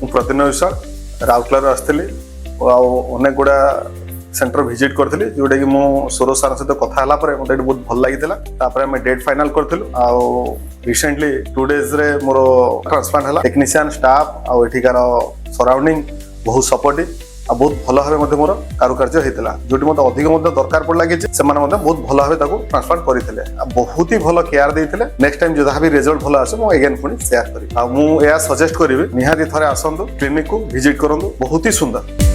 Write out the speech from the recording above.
प्रतिदिन विश्वास राउरकेला आसती अनेक गुड़ा सेंटर विजिट करी जोटा कि सूरज सार सहित कथा मत बहुत भल लगी डेट फाइनल करूँ रिसेंटली 2 days रे मोर ट्रांसप्लांट है टेक्नीशियन स्टाफ आठिकार सराउंडिंग बहुत सपोर्टिव बहुत भल भाव मोर कारुकार्य होता जो मत अधिक दरकार पड़ा कि बहुत भल भाव ट्रांसप्लांट करते बहुत ही भल केयर देते नेक्स्ट टाइम जहाँ भी रिजल्ट भल आसे अगेन पुणी सेयार करी सजेस्ट करी निहाती थे आसतु क्लिनिक को विजिट करूँ बहुत ही सुंदर।